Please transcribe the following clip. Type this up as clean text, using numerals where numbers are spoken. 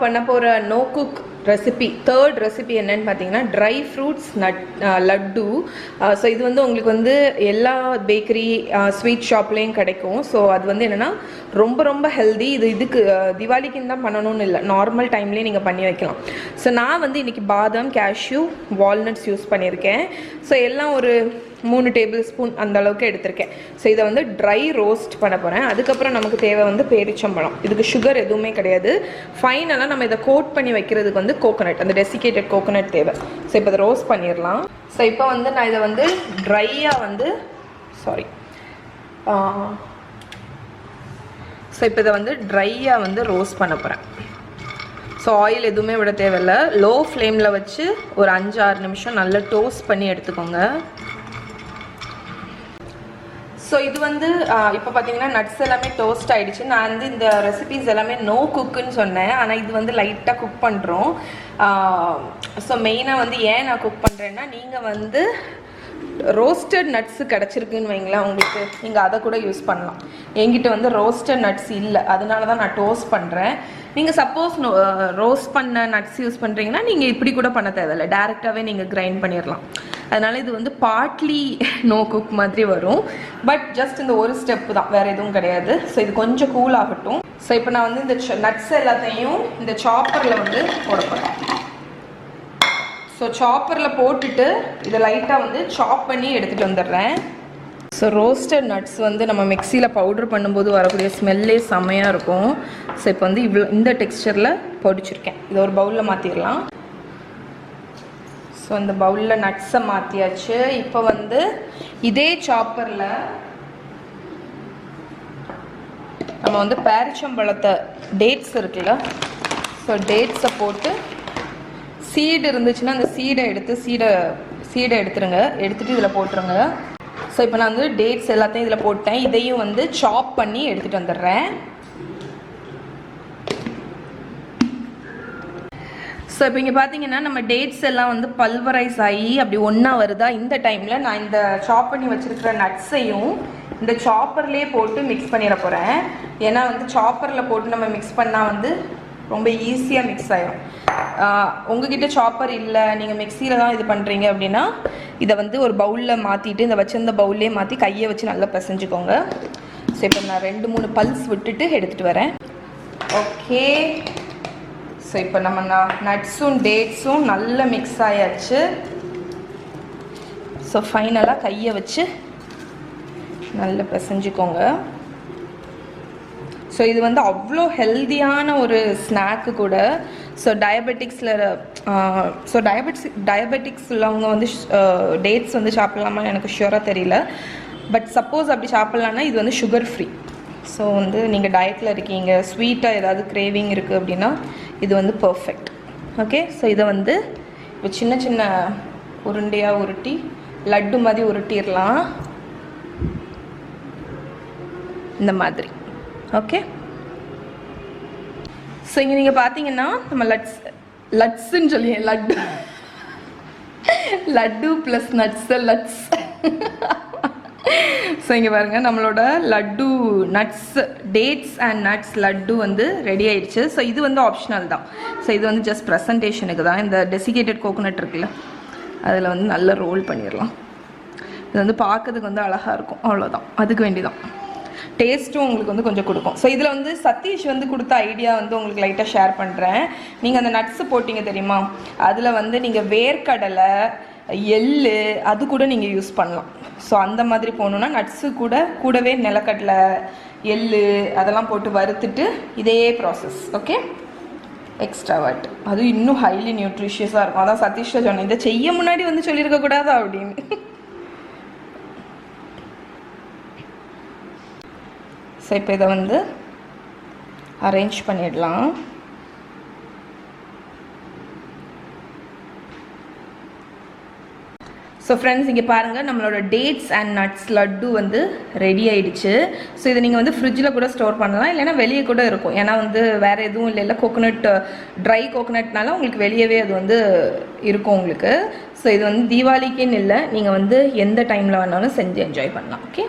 பண்ண போகிற no cook recipe third recipe என்னன்னு பார்த்தீங்கன்னா ட்ரை ஃப்ரூட்ஸ் லட்டு. ஸோ இது வந்து உங்களுக்கு வந்து எல்லா பேக்கரி ஸ்வீட் ஷாப்லேயும் கிடைக்கும். ஸோ அது வந்து என்னென்னா ரொம்ப ரொம்ப ஹெல்தி. இதுக்கு திவாலிக்குன்னு தான் பண்ணணும்னு இல்லை, நார்மல் டைம்லேயே நீங்கள் பண்ணி வைக்கலாம். ஸோ நான் வந்து இன்றைக்கி பாதாம், கேஷ்யூ, வால்நட்ஸ் யூஸ் பண்ணியிருக்கேன். ஸோ எல்லாம் ஒரு 3 டேபிள் ஸ்பூன் அந்த அளவுக்கு எடுத்திருக்கேன். ஸோ இதை வந்து ட்ரை ரோஸ்ட் பண்ண போகிறேன். அதுக்கப்புறம் நமக்கு தேவை வந்து பேரிச்சம்பழம். இதுக்கு சுகர் எதுவுமே கிடையாது. ஃபைனலாக நம்ம இதை கோட் பண்ணி வைக்கிறதுக்கு வந்து கோகோனட், அந்த டெசிகேட்டட் கோகோனட் தேவை. ஸோ இப்போ இதை ரோஸ்ட் பண்ணிடலாம். ஸோ இப்போ வந்து நான் இதை வந்து ட்ரையாக வந்து இப்போ இதை வந்து ட்ரையாக வந்து ரோஸ்ட் பண்ண போகிறேன். ஸோ ஆயில் எதுவுமே விட தேவையில்லை. லோ ஃப்ளேமில் வச்சு ஒரு 5-6 நிமிஷம் நல்லா டோஸ்ட் பண்ணி எடுத்துக்கோங்க. ஸோ இது வந்து இப்போ பார்த்தீங்கன்னா நட்ஸ் எல்லாமே டோஸ்ட் ஆகிடுச்சு. நான் வந்து இந்த ரெசிபீஸ் எல்லாமே நோ குக்குன்னு சொன்னேன், ஆனால் இது வந்து லைட்டாக குக் பண்ணுறோம். ஸோ மெயினாக வந்து ஏன் நான் குக் பண்ணுறேன்னா, நீங்கள் வந்து ரோஸ்டட் நட்ஸு கிடச்சிருக்குன்னு வைங்களேன் உங்களுக்கு, நீங்கள் அதை கூட யூஸ் பண்ணலாம். என்கிட்ட வந்து ரோஸ்டட் நட்ஸ் இல்லை, அதனால தான் நான் டோஸ்ட் பண்ணுறேன். நீங்கள் சப்போஸ் ரோஸ்ட் பண்ண நட்ஸ் யூஸ் பண்ணுறீங்கன்னா நீங்கள் இப்படி கூட பண்ண தேவையில்லை, டேரெக்டாகவே நீங்கள் கிரைண்ட் பண்ணிடலாம். அதனால் இது வந்து பார்ட்லி நோ குக் மாதிரி வரும். பட் ஜஸ்ட் இந்த ஒரு ஸ்டெப்பு தான், வேறு எதுவும் கிடையாது. ஸோ இது கொஞ்சம் கூல் ஆகட்டும். ஸோ இப்போ நான் வந்து இந்த நட்ஸ் எல்லாத்தையும் இந்த சாப்பரில் வந்து போட போகிறேன். ஸோ சாப்பரில் போட்டுட்டு இதை லைட்டாக வந்து சாப் பண்ணி எடுத்துகிட்டு வந்துடுறேன். ஸோ ரோஸ்டட் நட்ஸ் வந்து நம்ம மிக்சியில் பவுட்ரு பண்ணும்போது வரக்கூடிய ஸ்மெல்லே செம்மையாக இருக்கும். ஸோ இப்போ வந்து இந்த டெக்ஸ்சரில் பொடிச்சிருக்கேன். இதை ஒரு பவுலில் மாற்றிடலாம். ஸோ இந்த பவுலில் நட்ஸை மாற்றியாச்சு. இப்போ வந்து இதே சாப்பரில் நம்ம வந்து பேரிச்சம்பழத்தை, டேட்ஸ் இருக்குல்ல, ஸோ டேட்ஸை போட்டு சீடு இருந்துச்சுன்னா அந்த சீடை எடுத்துருங்க, எடுத்துகிட்டு இதில் போட்டுருங்க. ஸோ இப்போ நான் வந்து டேட்ஸ் எல்லாத்தையும் இதில் போட்டேன். இதையும் வந்து சாப் பண்ணி எடுத்துகிட்டு வந்துடுறேன். ஸோ இப்போ இங்கே பார்த்தீங்கன்னா நம்ம டேட்ஸ் எல்லாம் வந்து பல்வரைஸ் ஆகி அப்படி ஒன்றா வருதா. இந்த டைமில் நான் இந்த சாப் பண்ணி வச்சுருக்கிற நட்ஸையும் இந்த சாப்பர்லேயே போட்டு மிக்ஸ் பண்ணிட போகிறேன். ஏன்னா வந்து சாப்பரில் போட்டு நம்ம மிக்ஸ் பண்ணால் வந்து ரொம்ப ஈஸியாக மிக்ஸ் ஆகிடும். உங்ககிட்ட சாப்பர் இல்லை, நீங்கள் மிக்சியில் தான் இது பண்ணுறீங்க அப்படின்னா இதை வந்து ஒரு பவுலில் மாற்றிட்டு, இந்த வச்சிருந்த பவுல்லே மாற்றி கையை வச்சு நல்லா பிசைஞ்சுக்கோங்க. ஸோ இப்போ நான் 2-3 பல்ஸ் விட்டுட்டு எடுத்துகிட்டு வரேன். ஓகே, ஸோ இப்போ நம்ம நட்ஸும் டேட்ஸும் நல்லா மிக்ஸ் ஆயாச்சு. ஸோ ஃபைனலாக கையை வச்சு நல்லா பிசைஞ்சுக்கோங்க. ஸோ இது வந்து அவ்வளோ ஹெல்த்தியான ஒரு ஸ்நாக்கு கூட. ஸோ டயபெட்டிக்ஸ் உள்ளவங்க வந்து டேட்ஸ் வந்து சாப்பிட்லாமா எனக்கு ஷுவராக தெரியல. பட் சப்போஸ் அப்படி சாப்பிட்லான்னா இது வந்து சுகர் ஃப்ரீ. ஸோ வந்து நீங்கள் டயட்டில் இருக்கீங்க, ஸ்வீட்டாக ஏதாவது கிரேவிங் இருக்குது அப்படின்னா இது வந்து பர்ஃபெக்ட். ஓகே, ஸோ இதை வந்து இப்போ சின்ன சின்ன உருண்டையாக உருட்டி லட்டு மாதிரி உருட்டிடலாம் இந்த மாதிரி. ஓகே, ஸோ இங்கே நீங்கள் பார்த்தீங்கன்னா நம்ம லட்ஸுன்னு சொல்லி லட்டு ப்ளஸ் நட்ஸ். ஸோ இங்கே பாருங்கள், நம்மளோட laddu dates and nuts laddu வந்து ரெடி ஆயிடுச்சு. ஸோ இது வந்து ஆப்ஷனல் தான். ஸோ இது வந்து ஜஸ்ட் ப்ரெசன்டேஷனுக்கு தான். இந்த டெசிகேட்டட் கோகோனட் இருக்குல்ல, அதில் வந்து நல்லா ரோல் பண்ணிடலாம். இது வந்து பார்க்கறதுக்கு வந்து அழகாக இருக்கும், அவ்வளோதான். அதுக்கு வேண்டி தான். டேஸ்ட்டும் உங்களுக்கு வந்து கொஞ்சம் கொடுக்கும். ஸோ இதில் வந்து சதீஷ் வந்து கொடுத்த ஐடியா வந்து உங்களுக்கு லைட்டாக ஷேர் பண்ணுறேன். நீங்கள் அந்த நட்ஸு போட்டிங்க தெரியுமா, அதில் வந்து நீங்கள் வேர்க்கடலை, எள்ளு அது கூட நீங்கள் யூஸ் பண்ணலாம். ஸோ அந்த மாதிரி போகணுன்னா நட்ஸு கூடவே நிலக்கடலை, எள்ளு அதெல்லாம் போட்டு வறுத்துட்டு இதே ப்ராசஸ். ஓகே, எக்ஸ்ட்ராவர்ட் அது இன்னும் ஹைலி நியூட்ரிஷியஸாக இருக்கும். அதான் சதீஷை சொன்னேன், இதை செய்ய முன்னாடி வந்து சொல்லியிருக்கக்கூடாதா அப்படின்னு. ஸோ இப்போ இதை வந்து அரேஞ்ச் பண்ணிடலாம். ஸோ ஃப்ரெண்ட்ஸ் இங்கே பாருங்கள், நம்மளோட டேட்ஸ் அண்ட் நட்ஸ் லட்டு வந்து ரெடி ஆகிடுச்சு. ஸோ இதை நீங்கள் வந்து ஃப்ரிட்ஜில் கூட ஸ்டோர் பண்ணலாம், இல்லைனா வெளியே கூட இருக்கும். ஏன்னா வந்து வேறு எதுவும் இல்லை, கோகோனட் ட்ரை கோகோனட்னால உங்களுக்கு வெளியவே அது வந்து இருக்கும் உங்களுக்கு. ஸோ இது வந்து தீபாவளிக்குன்னு இல்லை, நீங்கள் வந்து எந்த டைமில் வேணாலும் செஞ்சு என்ஜாய் பண்ணலாம். ஓகே.